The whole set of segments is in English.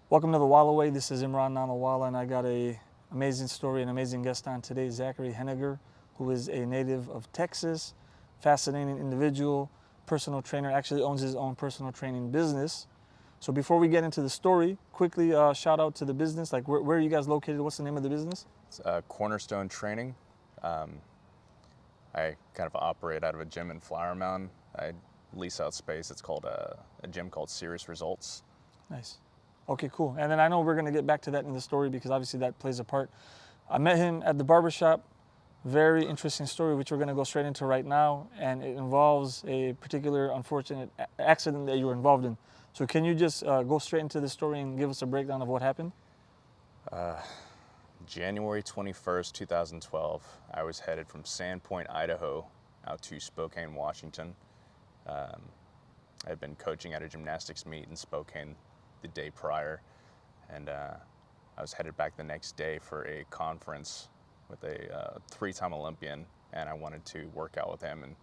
Welcome to the Walaway. This is Imran Namawala, and I got a amazing story, an amazing guest on today, Zachary Henniger, who is a native of Texas, fascinating individual, personal trainer, actually owns his own personal training business. So before we get into the story, quickly shout out to the business. Like, where are you guys located? What's the name of the business? It's Cornerstone Training. I kind of operate out of a gym in Flower Mound. I lease out space. It's called a gym called Serious Results. Nice. Okay, cool. And then I know we're going to get back to that in the story because obviously that plays a part. I met him at the barbershop. Very interesting story, which we're going to go straight into right now. And it involves a particular unfortunate accident that you were involved in. So can you just go straight into the story and give us a breakdown of what happened? January 21st, 2012, I was headed from Sandpoint, Idaho, out to Spokane, Washington. I had been coaching at a gymnastics meet in Spokane the day prior, and I was headed back the next day for a conference with a three-time Olympian, and I wanted to work out with him and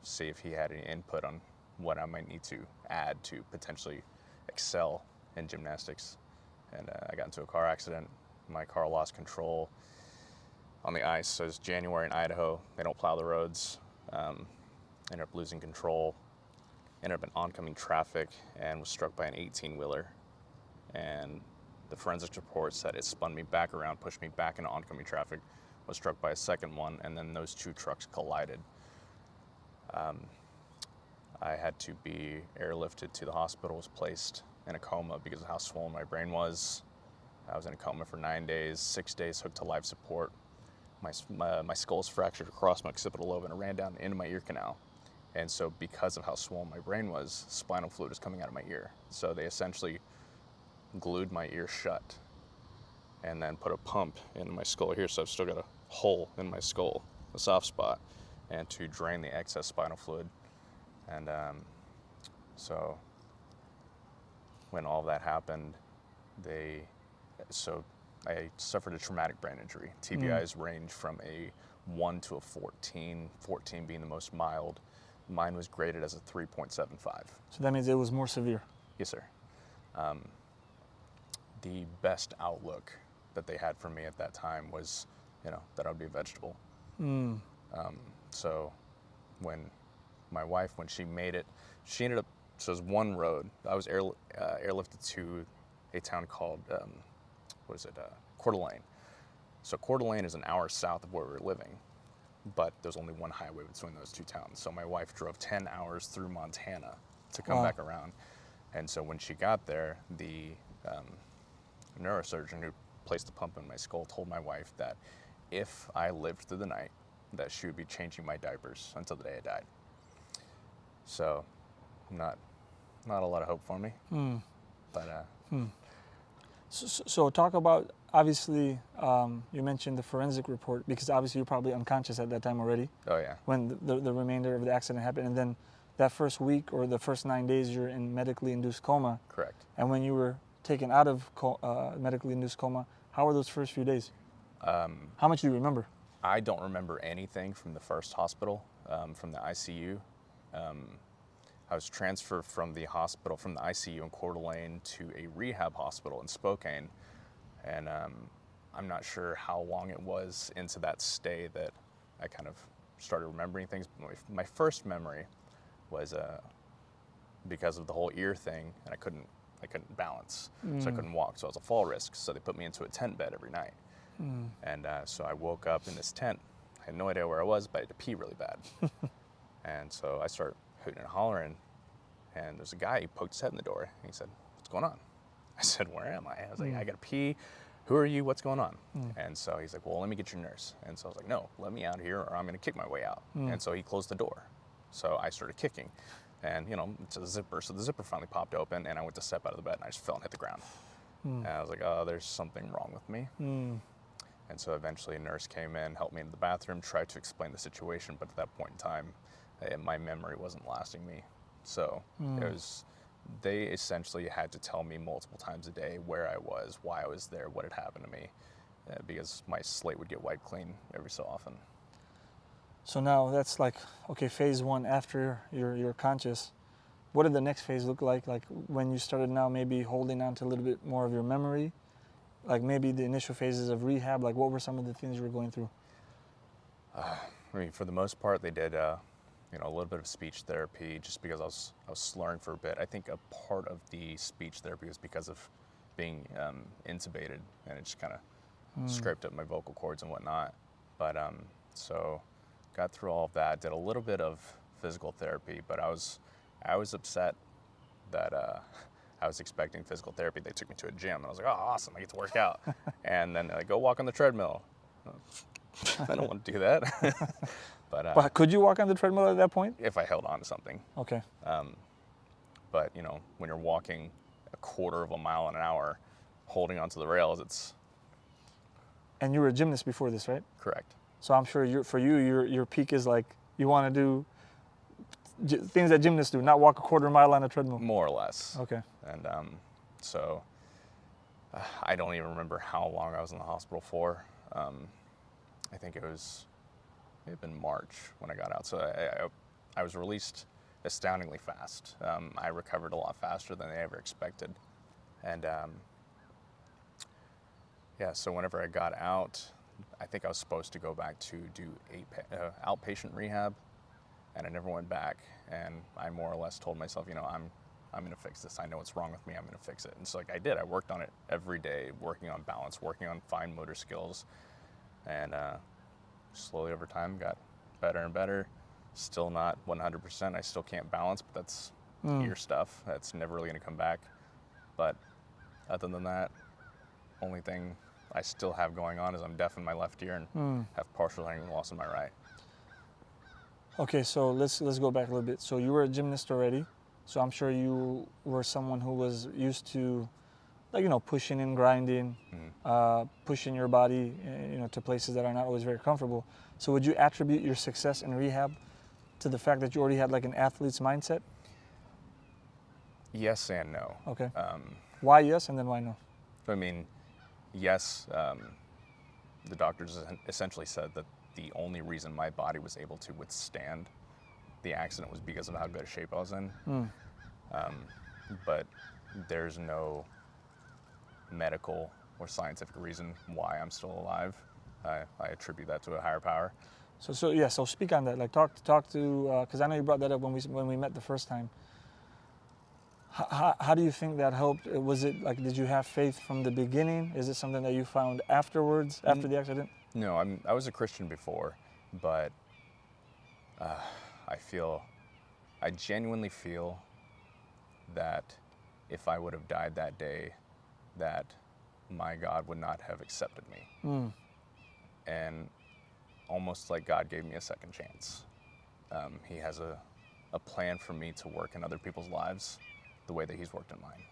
see if he had any input on what I might need to add to potentially excel in gymnastics. And I got into a car accident. My car lost control on the ice. So it's January in Idaho. They don't plow the roads. Ended up losing control. Ended up in oncoming traffic and was struck by an 18-wheeler. And the forensics report said it spun me back around, pushed me back into oncoming traffic, was struck by a second one, and then those two trucks collided. I had to be airlifted to the hospital, was placed in a coma because of how swollen my brain was. I was in a coma for 9 days, 6 days hooked to life support. My skull is fractured across my occipital lobe and it ran down into my ear canal. And so because of how swollen my brain was, spinal fluid is coming out of my ear. So they essentially glued my ear shut and then put a pump in my skull here. So I've still got a hole in my skull, a soft spot, and to drain the excess spinal fluid. And so when all that happened, I suffered a traumatic brain injury. TBIs range from a 1 to a 14, 14 being the most mild. Mine was graded as a 3.75. So that means it was more severe. Yes, sir. The best outlook that they had for me at that time was, that I would be a vegetable. So when my wife, when she made it, she ended up, so it was one road. I was airlifted to a town called, Coeur d'Alene. So Coeur d'Alene is an hour south of where we were living, but there's only one highway between those two towns. So my wife drove 10 hours through Montana to come back around. And so when she got there, the neurosurgeon who placed the pump in my skull told my wife that if I lived through the night, that she would be changing my diapers until the day I died. So not a lot of hope for me. But So talk about, obviously, you mentioned the forensic report because obviously you're probably unconscious at that time already. Oh yeah. When the remainder of the accident happened. And then that first week or the first 9 days you're in medically induced coma. Correct. And when you were taken out of medically induced coma, how were those first few days? How much do you remember? I don't remember anything from the first hospital, from the ICU. I was transferred from the hospital, from the ICU in Coeur d'Alene to a rehab hospital in Spokane. And I'm not sure how long it was into that stay that I kind of started remembering things. My first memory was because of the whole ear thing, and I couldn't balance, so I couldn't walk. So I was a fall risk. So they put me into a tent bed every night. And so I woke up in this tent. I had no idea where I was, but I had to pee really bad. And so I started hooting and hollering, and there's a guy, he poked his head in the door, and he said, "What's going on?" I said, "Where am I?" I was like, "I gotta pee. Who are you? What's going on?" And so he's like, "Well, let me get your nurse." And so I was like, "No, let me out here or I'm gonna kick my way out." And so he closed the door. So I started kicking, and it's a zipper, so the zipper finally popped open, and I went to step out of the bed, and I just fell and hit the ground. And I was like, "Oh, there's something wrong with me." And so eventually a nurse came in, helped me into the bathroom, tried to explain the situation, but at that point in time, my memory wasn't lasting me. So they essentially had to tell me multiple times a day where I was, why I was there, what had happened to me, because my slate would get wiped clean every so often. So now that's like, okay, phase one after you're conscious. what did the next phase look like? Like when you started now maybe holding on to a little bit more of your memory, like maybe the initial phases of rehab, like what were some of the things you were going through? I mean, for the most part, they did, a little bit of speech therapy just because I was slurring for a bit. I think a part of the speech therapy was because of being intubated, and it just kind of scraped up my vocal cords and whatnot. But so got through all of that, did a little bit of physical therapy, but I was upset that I was expecting physical therapy. They took me to a gym, and I was like, oh, awesome, I get to work out. And then they're like, go walk on the treadmill. I don't want to do that. But could you walk on the treadmill at that point? If I held on to something. Okay. But when you're walking a quarter of a mile an hour, holding onto the rails, it's And you were a gymnast before this, right? correct. So I'm sure your peak is like you want to do things that gymnasts do, not walk a quarter mile on a treadmill. More or less. Okay. And so I don't even remember how long I was in the hospital for. I think it had been March when I got out. So I was released astoundingly fast. I recovered a lot faster than they ever expected. And so whenever I got out, I think I was supposed to go back to do outpatient rehab, and I never went back. And I more or less told myself, I'm going to fix this. I know what's wrong with me. I'm going to fix it. And so I did. I worked on it every day, working on balance, working on fine motor skills. And slowly over time got better and better. Still not 100%. I still can't balance, but that's ear stuff. That's never really going to come back. But other than that, only thing I still have going on is I'm deaf in my left ear and have partial hearing loss in my right. Okay, so let's go back a little bit. So you were a gymnast already. So I'm sure you were someone who was used to, pushing and grinding, pushing your body, to places that are not always very comfortable. So would you attribute your success in rehab to the fact that you already had like an athlete's mindset? Yes and no. Okay. Why yes and then why no? I mean, yes, the doctors essentially said that the only reason my body was able to withstand the accident was because of how good a shape I was in. But there's no medical or scientific reason why I'm still alive. I attribute that to a higher power. So speak on that. Like talk to, because I know you brought that up when we met the first time. How do you think that helped? Was it like, did you have faith from the beginning? Is it something that you found afterwards, after the accident? No, I was a Christian before, but I genuinely feel that if I would have died that day, that my God would not have accepted me. And almost like God gave me a second chance. He has a plan for me to work in other people's lives the way that he's worked in mine.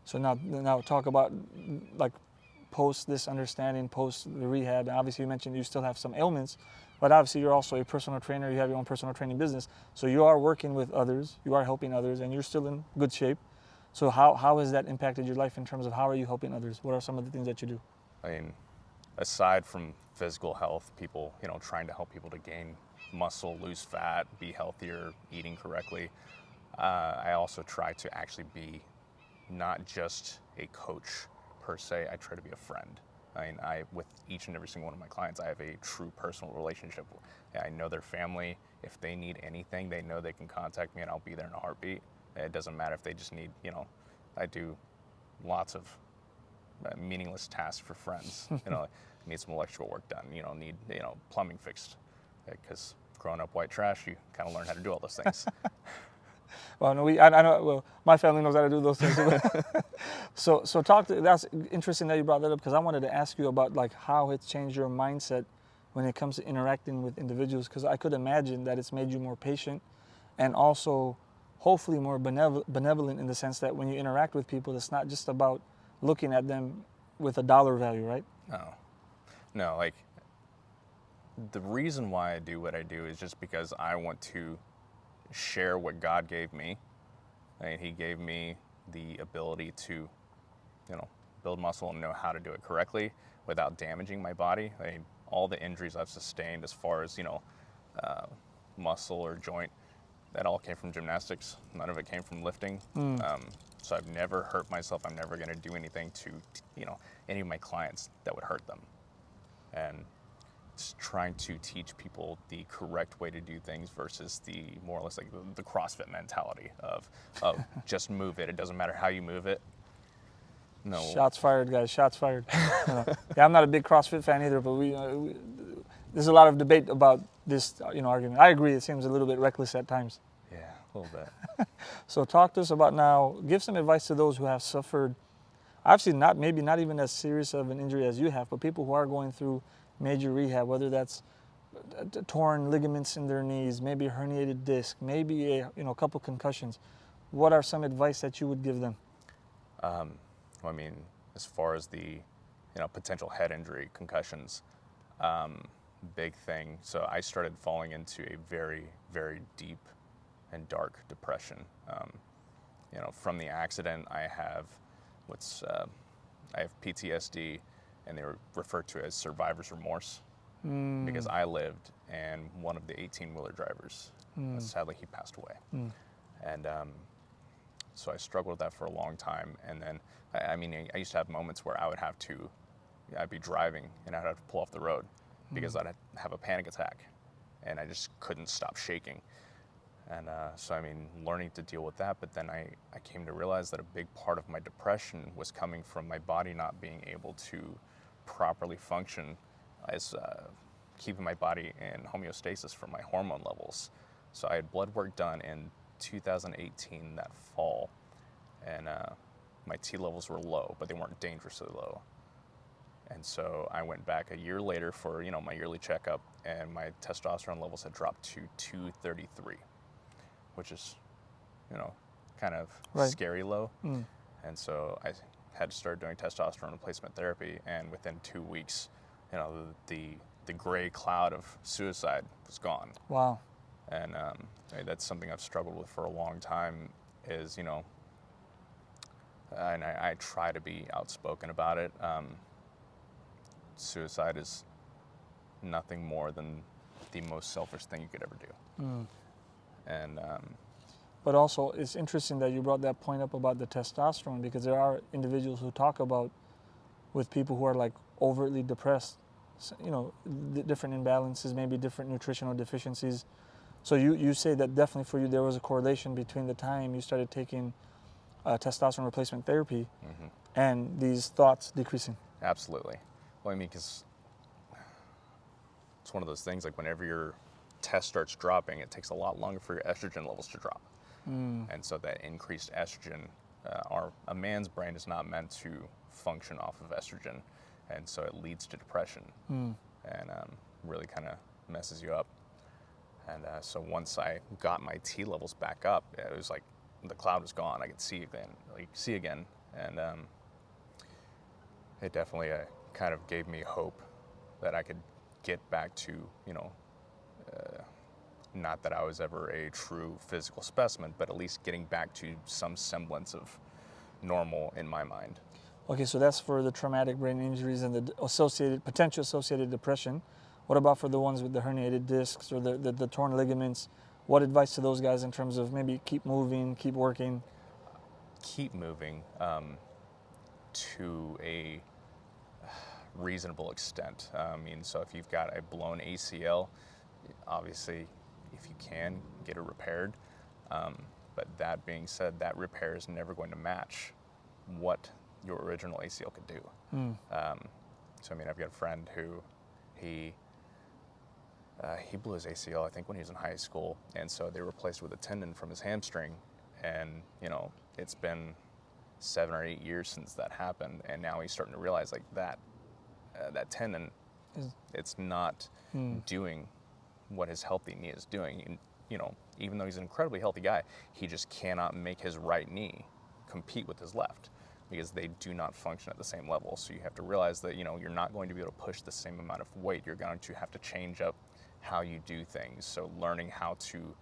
So now talk about like post this understanding, post the rehab. And obviously you mentioned you still have some ailments, but obviously you're also a personal trainer. You have your own personal training business. So you are working with others, you are helping others, and you're still in good shape. So how has that impacted your life in terms of how are you helping others? What are some of the things that you do? I mean, aside from physical health, people, trying to help people to gain muscle, lose fat, be healthier, eating correctly, I also try to actually be not just a coach per se. I try to be a friend. I mean, with each and every single one of my clients, I have a true personal relationship. I know their family. If they need anything, they know they can contact me and I'll be there in a heartbeat. It doesn't matter if they just need, I do lots of meaningless tasks for friends. Need some electrical work done, need, plumbing fixed. Because growing up white trash, you kind of learn how to do all those things. Well, no, I know. Well, my family knows how to do those things. So that's interesting that you brought that up, because I wanted to ask you about like how it's changed your mindset when it comes to interacting with individuals. Because I could imagine that it's made you more patient, and also hopefully more benevolent in the sense that when you interact with people, it's not just about looking at them with a dollar value, right? No. Like the reason why I do what I do is just because I want to share what God gave me. I mean, he gave me the ability to, build muscle and know how to do it correctly without damaging my body. I mean, all the injuries I've sustained as far as, muscle or joint that all came from gymnastics. None of it came from lifting. So I've never hurt myself. I'm never going to do anything to, any of my clients that would hurt them. And just trying to teach people the correct way to do things versus the more or less like the CrossFit mentality of just move it. It doesn't matter how you move it. No. Shots fired, guys. Shots fired. Yeah, I'm not a big CrossFit fan either, but there's a lot of debate about this, argument. I agree. It seems a little bit reckless at times. Yeah, a little bit. So talk to us about now. Give some advice to those who have suffered, obviously maybe not even as serious of an injury as you have, but people who are going through major rehab, whether that's torn ligaments in their knees, maybe a herniated disc, maybe a couple concussions. What are some advice that you would give them? I mean, as far as the, potential head injury, concussions, big thing. So I started falling into a very, very deep and dark depression. From the accident, I have PTSD, and they were referred to as survivor's remorse because I lived, and one of the 18-wheeler drivers, sadly, he passed away. And so I struggled with that for a long time. And then, I used to have moments where I'd be driving and I'd have to pull off the road because I'd have a panic attack and I just couldn't stop shaking. And learning to deal with that, but then I came to realize that a big part of my depression was coming from my body not being able to properly function as keeping my body in homeostasis for my hormone levels. So I had blood work done in 2018, that fall, and my T levels were low, but they weren't dangerously low. And so I went back a year later for my yearly checkup, and my testosterone levels had dropped to 233, which is kind of scary low. And so I had to start doing testosterone replacement therapy, and within 2 weeks, the gray cloud of suicide was gone. Wow. And that's something I've struggled with for a long time is, and I try to be outspoken about it. Suicide is nothing more than the most selfish thing you could ever do. And but also, it's interesting that you brought that point up about the testosterone, because there are individuals who talk about with people who are like overtly depressed, different imbalances, maybe different nutritional deficiencies. So you say that definitely for you there was a correlation between the time you started taking testosterone replacement therapy and these thoughts decreasing. Absolutely. Well, because it's one of those things, like whenever your test starts dropping, it takes a lot longer for your estrogen levels to drop. And so that increased estrogen, a man's brain is not meant to function off of estrogen, and so it leads to depression and really kind of messes you up. And so once I got my T levels back up, it was like the cloud was gone. I could see again, and it definitely kind of gave me hope that I could get back to, not that I was ever a true physical specimen, but at least getting back to some semblance of normal in my mind. Okay, so that's for the traumatic brain injuries and the potential associated depression. What about for the ones with the herniated discs or the torn ligaments? What advice to those guys in terms of maybe keep moving, keep working? Keep moving to a reasonable extent. So if you've got a blown ACL, obviously, if you can, get it repaired. But that being said, that repair is never going to match what your original ACL could do. So I've got a friend who he blew his ACL, I think, when he was in high school, and so they replaced it with a tendon from his hamstring, and it's been 7 or 8 years since that happened, and now he's starting to realize like that tendon, it's not doing what his healthy knee is doing. And, even though he's an incredibly healthy guy, he just cannot make his right knee compete with his left because they do not function at the same level. So you have to realize that, you're not going to be able to push the same amount of weight. You're going to have to change up how you do things. So learning how to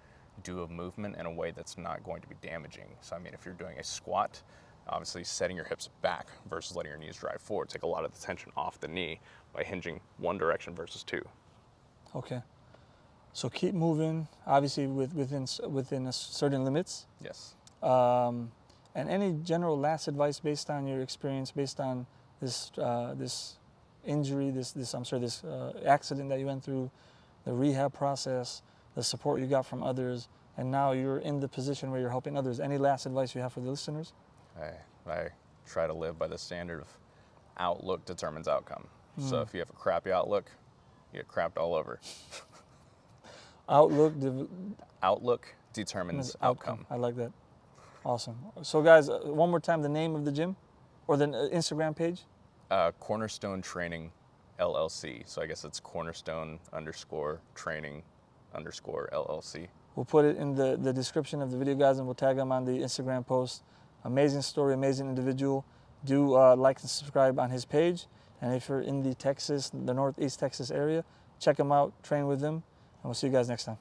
do a movement in a way that's not going to be damaging. So, if you're doing a squat, obviously setting your hips back versus letting your knees drive forward. Take a lot of the tension off the knee by hinging one direction versus two. Okay. So keep moving, obviously within a certain limits. Yes. And any general last advice based on your experience, based on this this injury, this accident that you went through, the rehab process, the support you got from others, and now you're in the position where you're helping others. Any last advice you have for the listeners? I try to live by the standard of outlook determines outcome. So if you have a crappy outlook, you get crapped all over. Outlook determines outcome. I like that. Awesome. So guys, one more time, the name of the gym or the Instagram page? Cornerstone Training LLC. So I guess it's Cornerstone_Training_LLC. We'll put it in the description of the video, guys, and we'll tag them on the Instagram post. Amazing story, amazing individual. Do like and subscribe on his page. And if you're in the Northeast Texas area, check him out, train with him, and we'll see you guys next time.